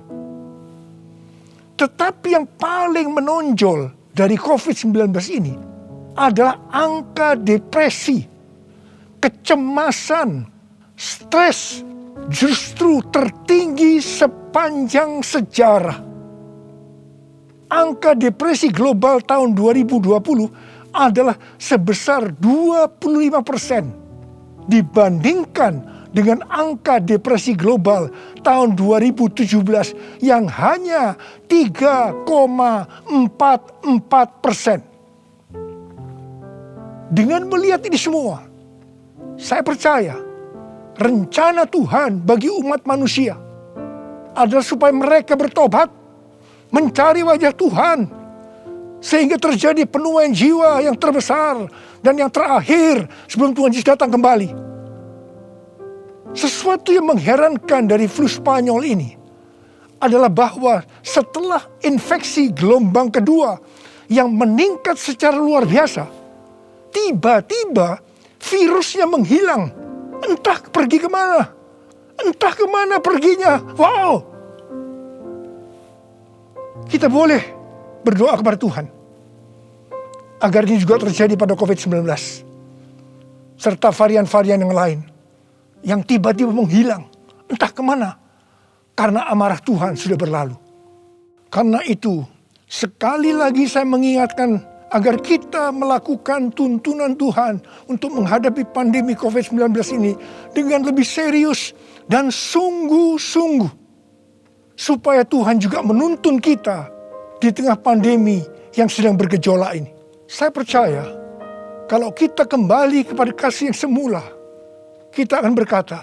E: Tetapi yang paling menonjol dari COVID-19 ini adalah angka depresi, kecemasan, stres justru tertinggi sepanjang sejarah. Angka depresi global tahun 2020 adalah sebesar 25% dibandingkan dengan angka depresi global tahun 2017 yang hanya 3,44%. Dengan melihat ini semua, saya percaya rencana Tuhan bagi umat manusia adalah supaya mereka bertobat, mencari wajah Tuhan, sehingga terjadi penuaian jiwa yang terbesar dan yang terakhir sebelum Tuhan Yesus datang kembali. Sesuatu yang mengherankan dari flu Spanyol ini adalah bahwa setelah infeksi gelombang kedua yang meningkat secara luar biasa, tiba-tiba virusnya menghilang. Entah pergi kemana. Entah kemana perginya. Wow. Kita boleh berdoa kepada Tuhan agar ini juga terjadi pada COVID-19. Serta varian-varian yang lain. Yang tiba-tiba menghilang. Entah kemana. Karena amarah Tuhan sudah berlalu. Karena itu, sekali lagi saya mengingatkan agar kita melakukan tuntunan Tuhan untuk menghadapi pandemi COVID-19 ini dengan lebih serius dan sungguh-sungguh. Supaya Tuhan juga menuntun kita di tengah pandemi yang sedang bergejolak ini. Saya percaya kalau kita kembali kepada kasih yang semula, kita akan berkata,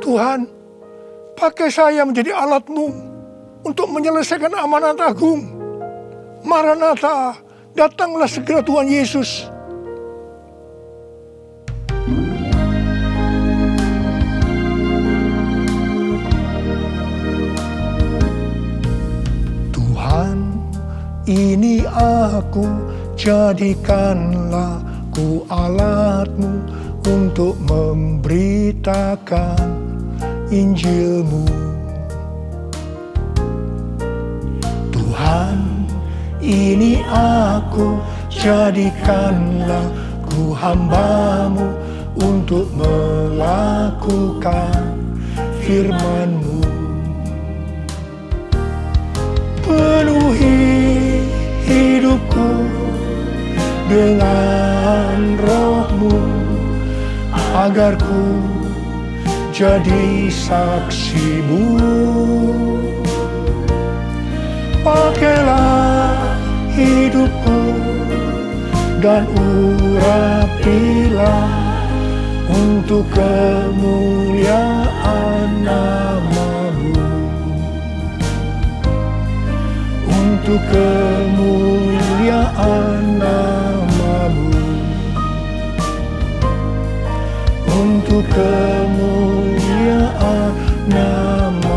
E: Tuhan, pakai saya menjadi alat-Mu untuk menyelesaikan amanat agung. Maranatha, datanglah segera Tuhan Yesus. Tuhan, ini aku, jadikanlah ku alat-Mu untuk memberitakan Injil-Mu. Tuhan, ini aku, jadikanlah ku hamba-Mu untuk melakukan firman-Mu. Penuhi hidupku dengan Roh-Mu, agar ku jadi saksi-Mu. Pakailah hidupku dan urapilah untuk kemuliaan nama-Mu. Untuk kemuliaan nama-Mu. Untuk kemuliaan nama-Mu.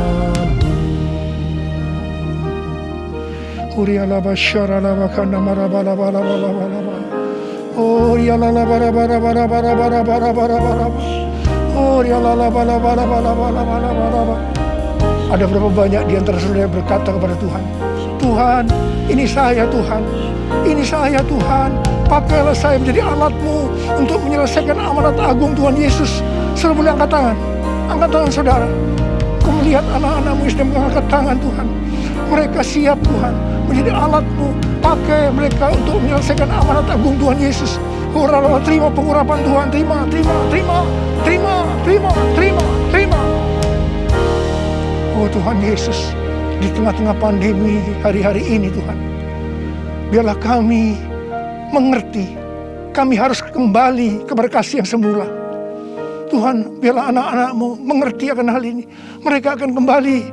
E: Urialaba syaralaba kana marabalabalabalabalaba. Orialalabarabarabarabarabarabarabarabarabaraba. Orialalabalabalabalabalabalaba. Ada berapa banyak di antara saudara yang berkata kepada Tuhan, Tuhan, ini saya Tuhan, ini saya Tuhan, pakailah saya menjadi alat-Mu untuk menyelesaikan amanat agung Tuhan Yesus. Saudara boleh angkat tangan saudara. Kau melihat anak-anak-Mu yang sedang mengangkat tangan Tuhan. Mereka siap Tuhan menjadi alat-Mu, pakai mereka untuk menyelesaikan amanat agung Tuhan Yesus. Terima pengurapan Tuhan, terima. Oh Tuhan Yesus, di tengah-tengah pandemi hari-hari ini Tuhan, biarlah kami mengerti, kami harus kembali kepada kasih yang semula. Tuhan, biarlah anak-anak-Mu mengerti akan hal ini. Mereka akan kembali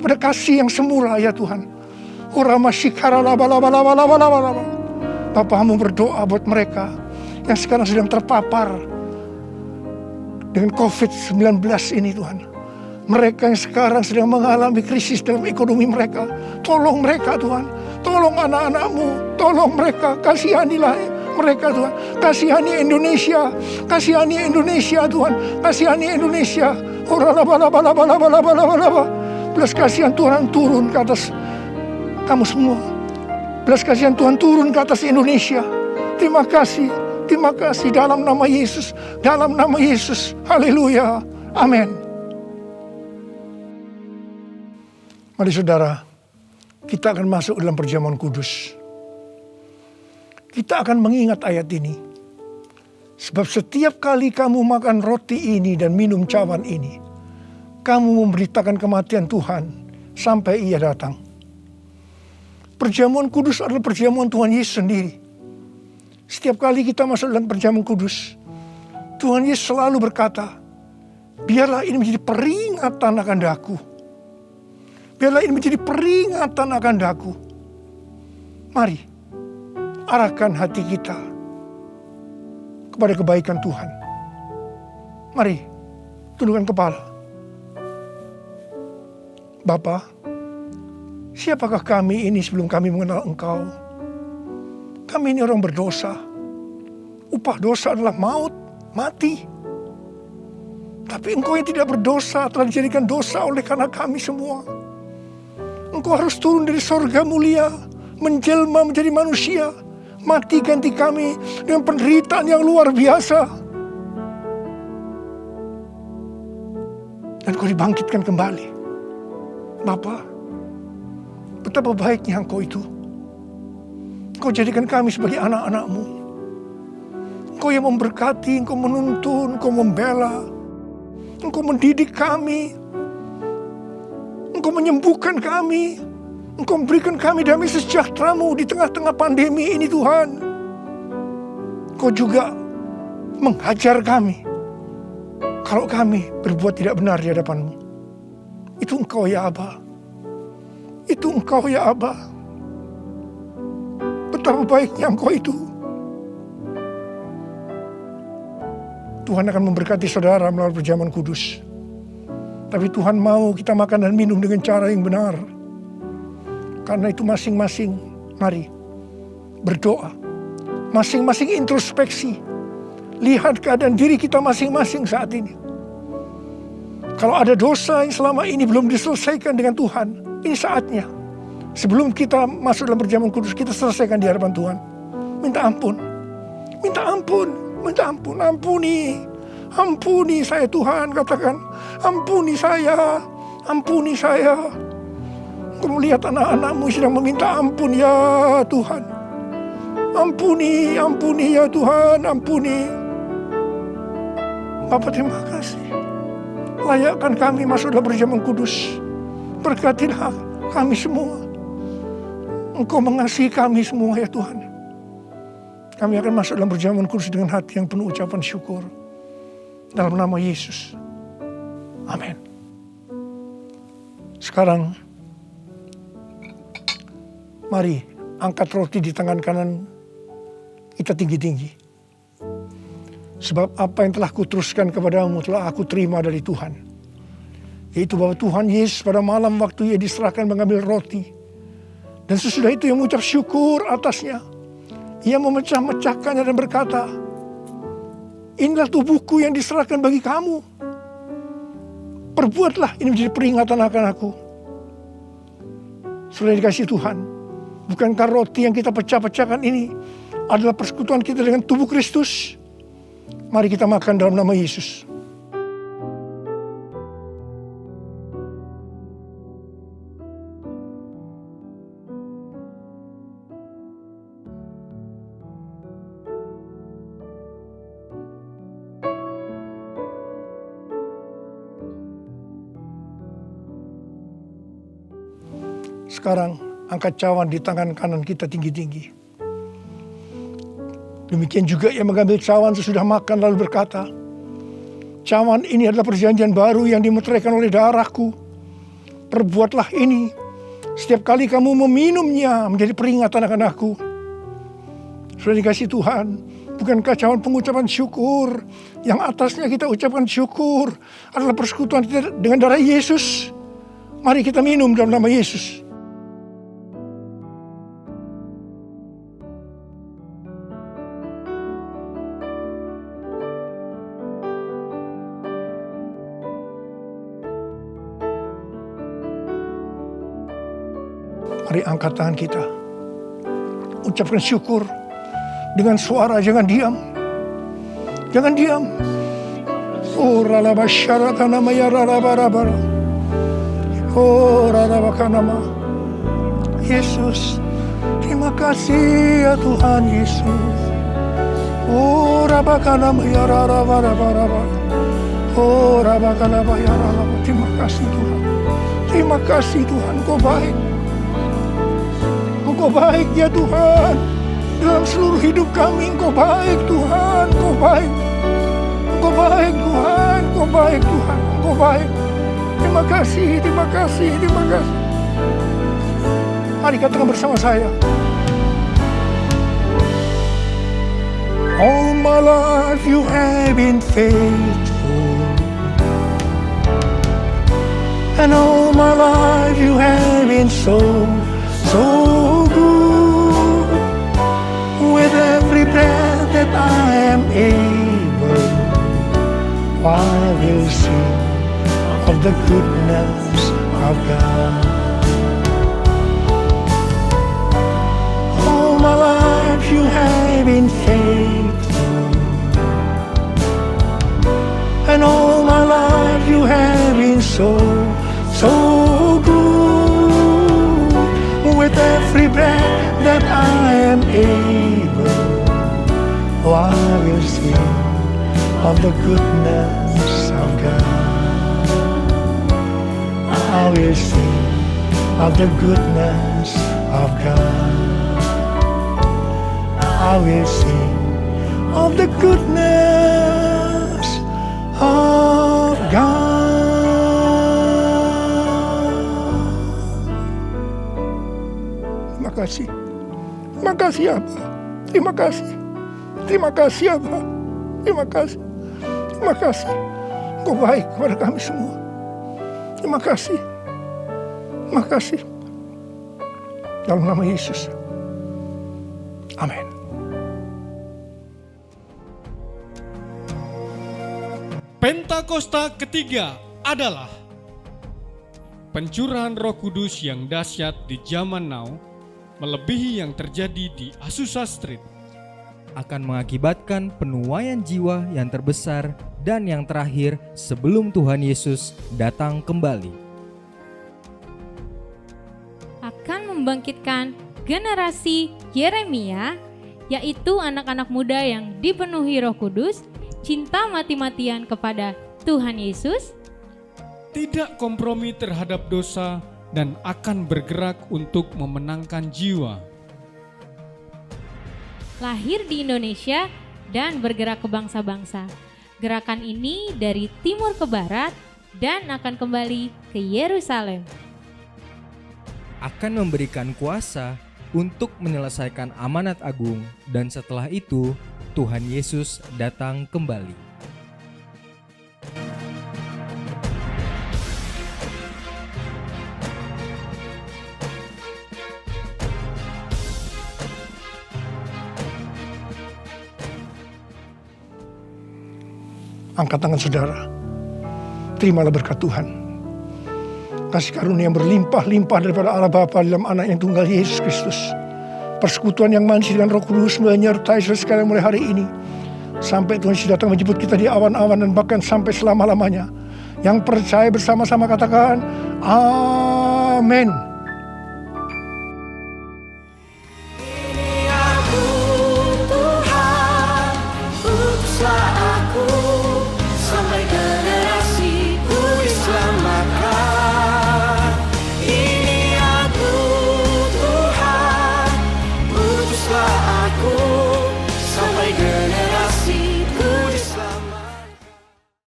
E: kepada kasih yang semula ya Tuhan. Bapa-Mu berdoa buat mereka yang sekarang sedang terpapar dengan COVID-19 ini Tuhan. Mereka yang sekarang sedang mengalami krisis dalam ekonomi mereka. Tolong mereka Tuhan. Tolong anak-anak-Mu. Tolong mereka. Kasihanilah mereka Tuhan. Kasihani Indonesia. Kasihani Indonesia Tuhan. Kasihani Indonesia. Belas kasihan Tuhan turun ke atas kamu semua. Belas kasihan Tuhan turun ke atas Indonesia. Terima kasih. Terima kasih dalam nama Yesus. Dalam nama Yesus. Haleluya. Amin. Mari saudara, kita akan masuk dalam perjamuan kudus. Kita akan mengingat ayat ini. Sebab setiap kali kamu makan roti ini dan minum cawan ini, kamu memberitakan kematian Tuhan sampai Ia datang. Perjamuan kudus adalah perjamuan Tuhan Yesus sendiri. Setiap kali kita masuk dalam perjamuan kudus, Tuhan Yesus selalu berkata, biarlah ini menjadi peringatan akan daku. Biarlah ini menjadi peringatan akan daku. Mari, arahkan hati kita kepada kebaikan Tuhan. Mari, tundukkan kepala. Bapa, siapakah kami ini sebelum kami mengenal Engkau? Kami ini orang berdosa. Upah dosa adalah maut, mati. Tapi Engkau yang tidak berdosa telah dijadikan dosa oleh karena kami semua. Engkau harus turun dari sorga mulia, menjelma menjadi manusia, mati ganti kami dengan penderitaan yang luar biasa. Dan Kau dibangkitkan kembali. Bapa, betapa baiknya Engkau itu. Engkau jadikan kami sebagai anak-anak-Mu. Engkau yang memberkati, Engkau menuntun, Engkau membela, Engkau mendidik kami, Engkau menyembuhkan kami, Engkau memberikan kami damai sejahtera-Mu di tengah-tengah pandemi ini Tuhan. Engkau juga menghajar kami kalau kami berbuat tidak benar di hadapan-Mu. Itu Engkau ya Aba. Itu Engkau ya Aba. Betapa baiknya Engkau itu. Tuhan akan memberkati saudara melalui perjamuan kudus. Tapi Tuhan mau kita makan dan minum dengan cara yang benar. Karena itu masing-masing mari berdoa. Masing-masing introspeksi. Lihat keadaan diri kita masing-masing saat ini. Kalau ada dosa yang selama ini belum diselesaikan dengan Tuhan, ini saatnya. Sebelum kita masuk dalam perjamuan kudus, kita selesaikan di hadapan Tuhan. Minta ampun. Minta ampun. Minta ampun. Ampuni. Ampuni saya Tuhan, katakan. Ampuni saya. Ampuni saya. Engkau melihat anak-anak-Mu sedang meminta ampun ya Tuhan. Ampuni. Ampuni ya Tuhan. Ampuni. Bapa terima kasih. Layakkan kami masuk dalam perjamuan kudus. Berkatilah kami semua. Engkau mengasihi kami semua ya Tuhan. Kami akan masuk dalam perjamuan kudus dengan hati yang penuh ucapan syukur. Dalam nama Yesus. Amin. Sekarang, mari angkat roti di tangan kanan kita tinggi-tinggi. Sebab apa yang telah kuteruskan kepadamu telah aku terima dari Tuhan. Yaitu bahwa Tuhan Yesus pada malam waktu ia diserahkan mengambil roti. Dan sesudah itu ia mengucap syukur atasnya. Ia memecah-mecahkannya dan berkata, inilah tubuhku yang diserahkan bagi kamu. Perbuatlah ini menjadi peringatan akan aku. Sudah dikasih Tuhan. Bukankah roti yang kita pecah-pecahkan ini adalah persekutuan kita dengan tubuh Kristus? Mari kita makan dalam nama Yesus. Sekarang angkat cawan di tangan kanan kita tinggi-tinggi. Demikian juga ia mengambil cawan sesudah makan lalu berkata, cawan ini adalah perjanjian baru yang dimeteraikan oleh darahku. Perbuatlah ini setiap kali kamu meminumnya menjadi peringatan akan aku. Sudah dikasih Tuhan, bukankah cawan pengucapan syukur yang atasnya kita ucapkan syukur adalah persekutuan kita dengan darah Yesus? Mari kita minum dalam nama Yesus. Mari angkat tangan kita. Ucapkan syukur dengan suara, jangan diam. Jangan diam. Oh ralaba syarakana maya ralabarabara. Oh ralabakanama. Yesus, terima kasih ya Tuhan Yesus. Oh rabakanama ya ralabarabara. Oh rabakanama ya ralabarabara. Terima kasih Tuhan. Terima kasih Tuhan, Kau baik. Engkau baik ya Tuhan. Dalam seluruh hidup kami Engkau baik Tuhan. Engkau baik. Engkau baik Tuhan. Engkau baik Tuhan. Engkau baik. Terima kasih, terima kasih, terima kasih. Mari katakan bersama saya. All my life you have been faithful. And all my life you have been so good. With every breath that I am able, I will sing of the goodness of God. All my life you have been faithful, and all my life you have been so good. With every breath that I am I will sing of the goodness of God. I will sing of the goodness of God. I will sing of the goodness of God. Terima kasih. Terima kasih Abba. Terima kasih. Terima kasih Abba. Terima kasih. Terima kasih. Engkau baik kepada kami semua. Terima kasih. Terima kasih. Dalam nama Yesus. Amin.
F: Pentakosta ketiga adalah pencurahan Roh Kudus yang dahsyat di zaman now, melebihi yang terjadi di Azusa Street.
B: Akan mengakibatkan penuaian jiwa yang terbesar dan yang terakhir sebelum Tuhan Yesus datang kembali.
G: Akan membangkitkan generasi Yeremia, yaitu anak-anak muda yang dipenuhi Roh Kudus, cinta mati-matian kepada Tuhan Yesus,
F: Tidak kompromi terhadap dosa dan akan bergerak untuk memenangkan jiwa.
G: lahir di Indonesia dan bergerak ke bangsa-bangsa. Gerakan ini dari timur ke barat dan akan kembali ke Yerusalem.
B: Akan memberikan kuasa untuk menyelesaikan amanat agung, dan setelah itu Tuhan Yesus datang kembali.
E: Angkat tangan saudara. Terimalah berkat Tuhan. Kasih karunia yang berlimpah-limpah daripada Allah Bapa dalam Anak yang tunggal Yesus Kristus. Persekutuan yang manis dengan Roh Kudus menyertai saudara sekalian mulai hari ini. Sampai Tuhan Yesus datang menjemput kita di awan-awan dan bahkan sampai selama-lamanya. Yang percaya bersama-sama katakan, Amin.